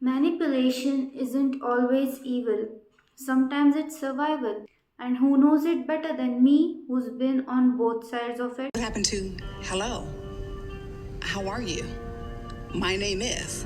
Manipulation isn't always evil. Sometimes it's survival. And who knows it better than me, who's been on both sides of it? What happened to hello? How are you? My name is.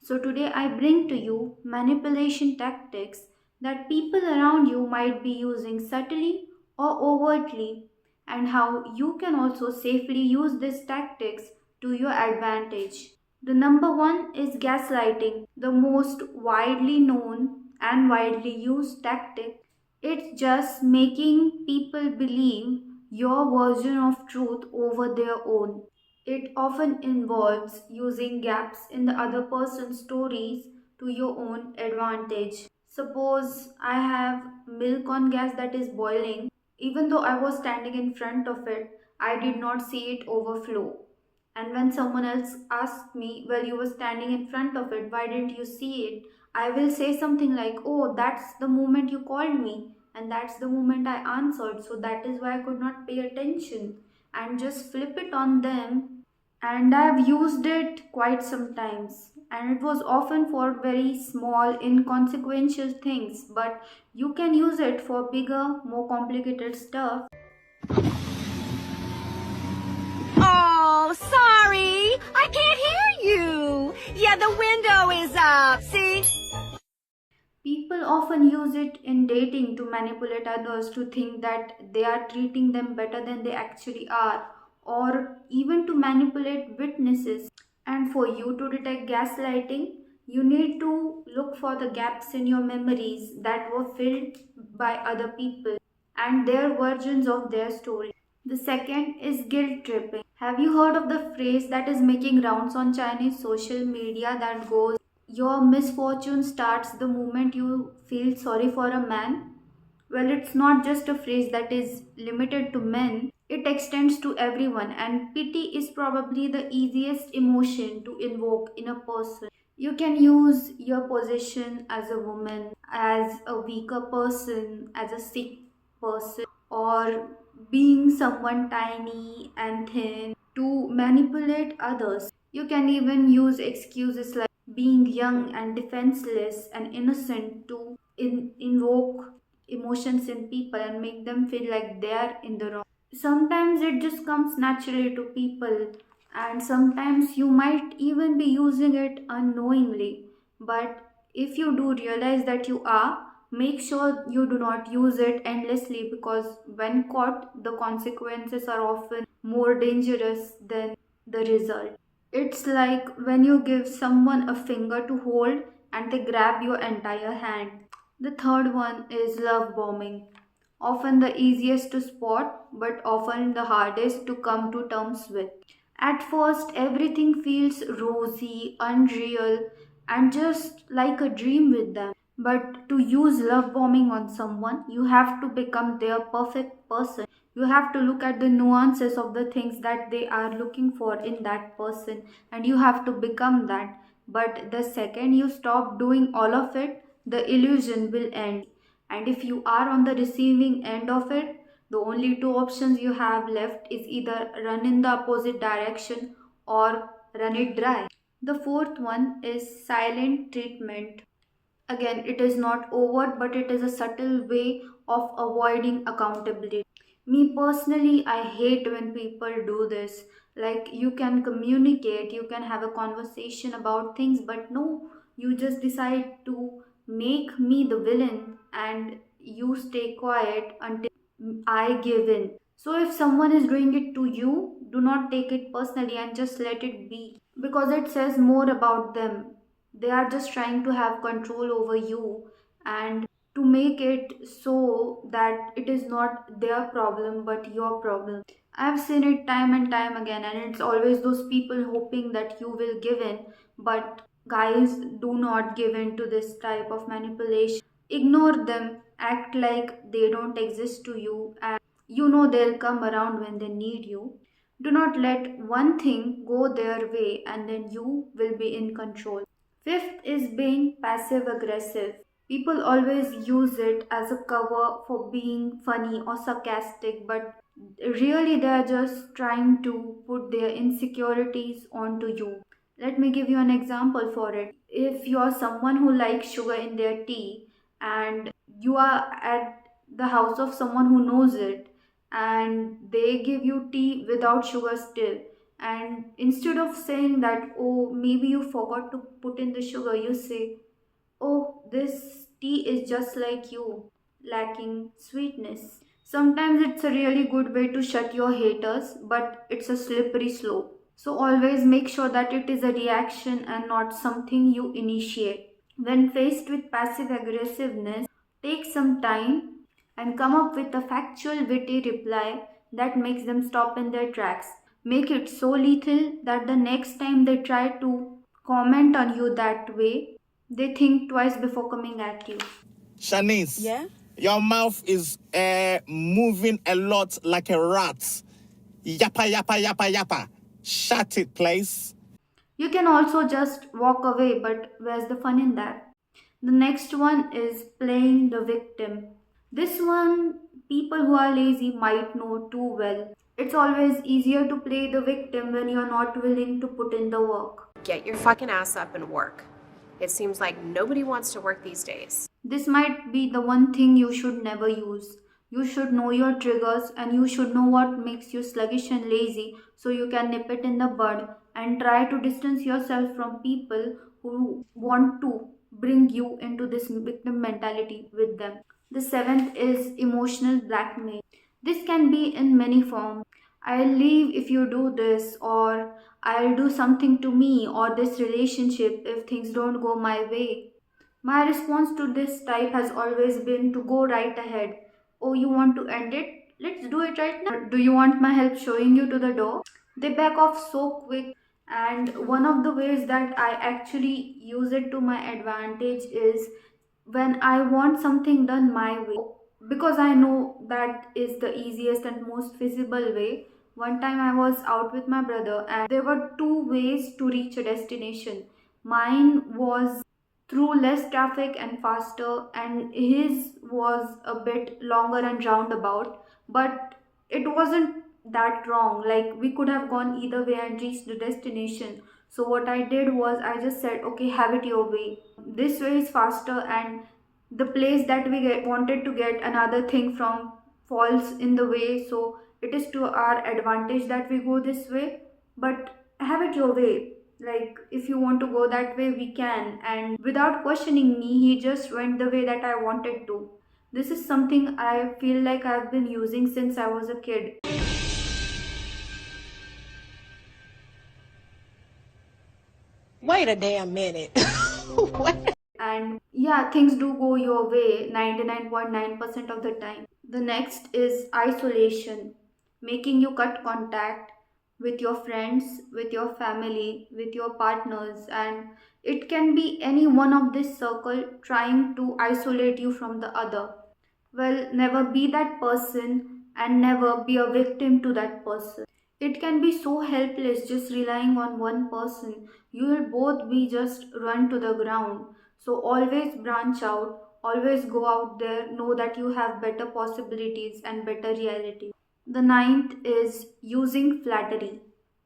So today I bring to you manipulation tactics that people around you might be using subtly or overtly, and how you can also safely use these tactics to your advantage. The number one is gaslighting, the most widely known and widely used tactic. It's just making people believe your version of truth over their own. It often involves using gaps in the other person's stories to your own advantage. Suppose I have milk on gas that is boiling. Even though I was standing in front of it, I did not see it overflow. And when someone else asks me, well, you were standing in front of it, why didn't you see it? I will say something like, oh, that's the moment you called me, and that's the moment I answered, so that is why I could not pay attention, and just flip it on them. And I've used it quite sometimes, and it was often for very small, inconsequential things, but you can use it for bigger, more complicated stuff. Oh, sorry. I can't hear you. Yeah, the window is up. See? People often use it in dating to manipulate others to think that they are treating them better than they actually are, or even to manipulate witnesses. And for you to detect gaslighting, you need to look for the gaps in your memories that were filled by other people and their versions of their story. The second is guilt tripping. Have you heard of the phrase that is making rounds on Chinese social media that goes, your misfortune starts the moment you feel sorry for a man? Well, it's not just a phrase that is limited to men, it extends to everyone, and pity is probably the easiest emotion to invoke in a person. You can use your position as a woman, as a weaker person, as a sick person, or being someone tiny and thin to manipulate others. You can even use excuses like being young and defenseless and innocent to invoke emotions in people and make them feel like they're in the wrong. Sometimes it just comes naturally to people, and sometimes you might even be using it unknowingly. But if you do realize that you are, make sure you do not use it endlessly, because when caught, the consequences are often more dangerous than the result. It's like when you give someone a finger to hold and they grab your entire hand. The third one is love bombing. Often the easiest to spot, but often the hardest to come to terms with. At first, everything feels rosy, unreal, and just like a dream with them. But to use love bombing on someone, you have to become their perfect person. You have to look at the nuances of the things that they are looking for in that person, and you have to become that. But the second you stop doing all of it, the illusion will end. And if you are on the receiving end of it, the only two options you have left is either run in the opposite direction or run it dry. The fourth one is silent treatment. Again, it is not overt, but it is a subtle way of avoiding accountability. Me personally, I hate when people do this. Like, you can communicate, you can have a conversation about things, but no, you just decide to make me the villain and you stay quiet until I give in. So, if someone is doing it to you, do not take it personally and just let it be, because it says more about them. They are just trying to have control over you and to make it so that it is not their problem but your problem. I've seen it time and time again, and it's always those people hoping that you will give in. But guys, do not give in to this type of manipulation. Ignore them, act like they don't exist to you, and you know they'll come around when they need you. Do not let one thing go their way and then you will be in control. Fifth is being passive aggressive. People always use it as a cover for being funny or sarcastic, but really they are just trying to put their insecurities onto you. Let me give you an example for it. If you're someone who likes sugar in their tea and you are at the house of someone who knows it and they give you tea without sugar still, and instead of saying that, oh, maybe you forgot to put in the sugar, you say, oh, this tea is just like you, lacking sweetness. Sometimes it's a really good way to shut your haters, but it's a slippery slope. So always make sure that it is a reaction and not something you initiate. When faced with passive aggressiveness, take some time and come up with a factual, witty reply that makes them stop in their tracks. Make it so lethal that the next time they try to comment on you that way, they think twice before coming at you. Shanice, Yeah? your mouth is moving a lot like a rat. Yappa, yappa, yappa, yappa. Shut it, please. You can also just walk away, but where's the fun in that? The next one is playing the victim. This one, people who are lazy might know too well. It's always easier to play the victim when you're not willing to put in the work. Get your fucking ass up and work. It seems like nobody wants to work these days. This might be the one thing you should never use. You should know your triggers and you should know what makes you sluggish and lazy so you can nip it in the bud and try to distance yourself from people who want to bring you into this victim mentality with them. The seventh is emotional blackmail. This can be in many forms. I'll leave if you do this, or I'll do something to me or this relationship if things don't go my way. My response to this type has always been to go right ahead. Oh, you want to end it? Let's do it right now. Do you want my help showing you to the door? They back off so quick. And one of the ways that I actually use it to my advantage is when I want something done my way. Because I know that is the easiest and most feasible way. One time I was out with my brother and there were two ways to reach a destination. Mine was through less traffic and faster, and his was a bit longer and roundabout, but it wasn't that wrong. Like, we could have gone either way and reached the destination. So what I did was I just said, okay, have it your way. This way is faster, and the place that wanted to get another thing from falls in the way, so it is to our advantage that we go this way. But have it your way. Like, if you want to go that way, we can. And without questioning me, he just went the way that I wanted to. This is something I feel like I've been using since I was a kid. Wait a damn minute. What? And yeah, things do go your way 99.9% of the time. The next is isolation, making you cut contact with your friends, with your family, with your partners, and it can be any one of this circle trying to isolate you from the other. Well, never be that person and never be a victim to that person. It can be so helpless just relying on one person. You will both be just run to the ground. So always branch out, always go out there, know that you have better possibilities and better reality. The ninth is using flattery.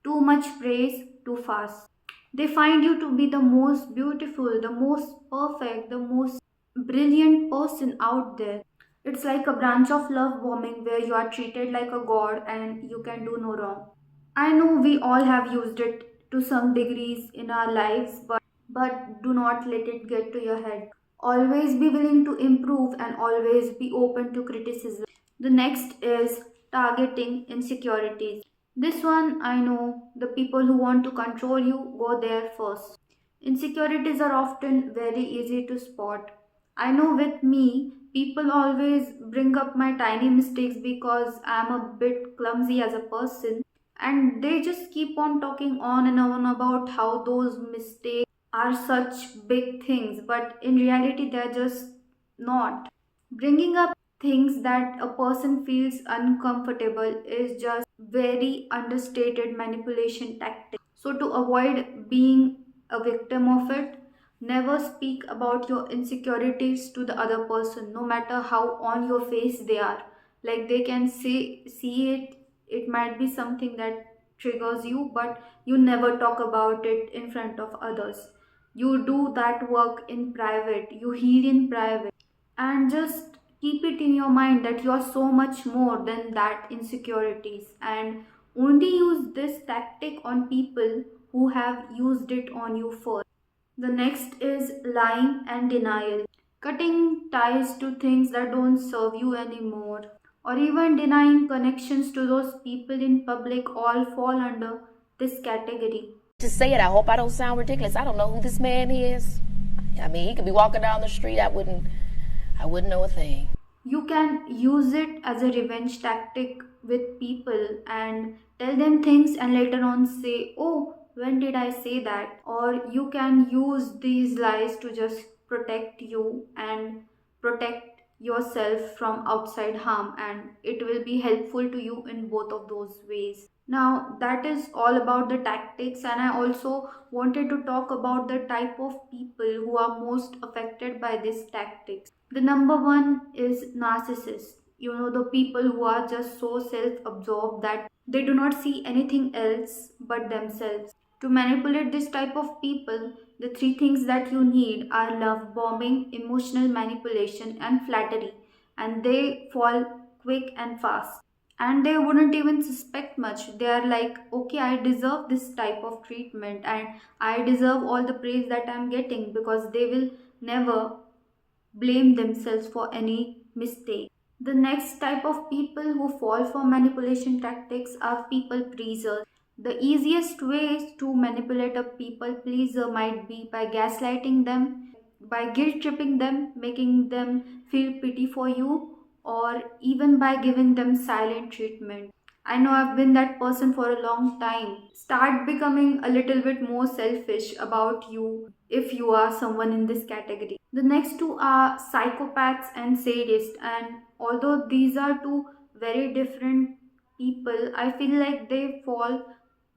Too much praise too fast. They find you to be the most beautiful, the most perfect, the most brilliant person out there. It's like a branch of love bombing where you are treated like a god and you can do no wrong. I know we all have used it to some degrees in our lives, but do not let it get to your head. Always be willing to improve and always be open to criticism. The next is targeting insecurities. This one, I know the people who want to control you go there first. Insecurities are often very easy to spot. I know with me, people always bring up my tiny mistakes because I'm a bit clumsy as a person, and they just keep on talking on and on about how those mistakes are such big things, but in reality, they're just not. Bringing up things that a person feels uncomfortable is just very understated manipulation tactic. So to avoid being a victim of it, never speak about your insecurities to the other person, no matter how on your face they are. Like, they can see it, it might be something that triggers you, but you never talk about it in front of others. You do that work in private, you heal in private, and just keep it in your mind that you are so much more than that insecurities, and only use this tactic on people who have used it on you first. The next is lying and denial. Cutting ties to things that don't serve you anymore, or even denying connections to those people in public, all fall under this category. To say it, I hope I don't sound ridiculous. I don't know who this man is. I mean, he could be walking down the street. I wouldn't know a thing. You can use it as a revenge tactic with people and tell them things and later on say, "Oh, when did I say that?" Or you can use these lies to just protect you and protect yourself from outside harm, and it will be helpful to you in both of those ways. Now, that is all about the tactics, and I also wanted to talk about the type of people who are most affected by these tactics. The number one is narcissists. You know, the people who are just so self absorbed that they do not see anything else but themselves. To manipulate this type of people, the three things that you need are love bombing, emotional manipulation, and flattery, and they fall quick and fast. And they wouldn't even suspect much. They are like, okay, I deserve this type of treatment, and I deserve all the praise that I'm getting, because they will never blame themselves for any mistake. The next type of people who fall for manipulation tactics are people pleasers. The easiest way to manipulate a people pleaser might be by gaslighting them, by guilt tripping them, making them feel pity for you, or even by giving them silent treatment. I know I've been that person for a long time. Start becoming a little bit more selfish about you if you are someone in this category. The next two are psychopaths and sadists, and although these are two very different people, I feel like they fall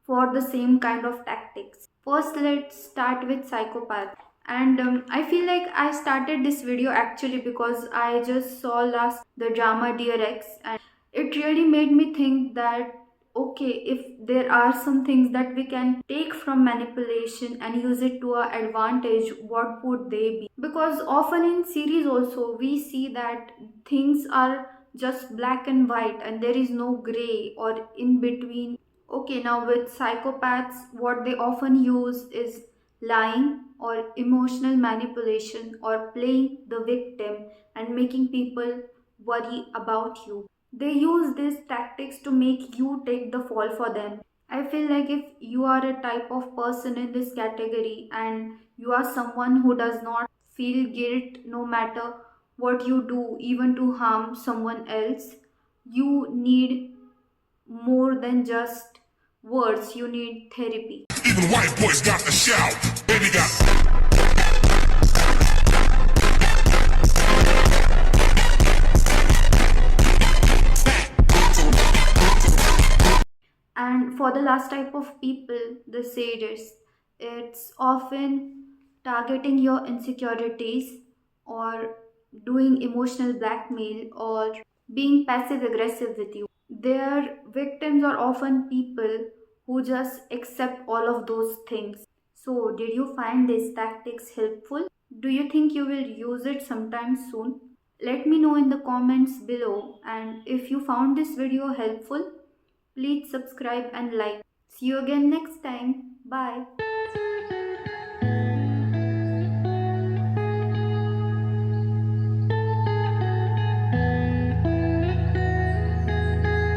for the same kind of tactics. First, let's start with psychopath. And I feel like I started this video actually because I just saw last the drama Dear X, and it really made me think that okay, if there are some things that we can take from manipulation and use it to our advantage, what would they be? Because often in series also we see that things are just black and white and there is no gray or in between. Okay, now with psychopaths, what they often use is lying or emotional manipulation or playing the victim and making people worry about you. They use these tactics to make you take the fall for them. I feel like if you are a type of person in this category and you are someone who does not feel guilt no matter what you do, even to harm someone else, you need more than just words, you need therapy. Even white boys got the shout. Baby got. And for the last type of people, the sadists, it's often targeting your insecurities or doing emotional blackmail or being passive aggressive with you. Their victims are often people who just accept all of those things. So, did you find these tactics helpful? Do you think you will use it sometime soon? Let me know in the comments below, and if you found this video helpful, please subscribe and like. See you again next time. Bye.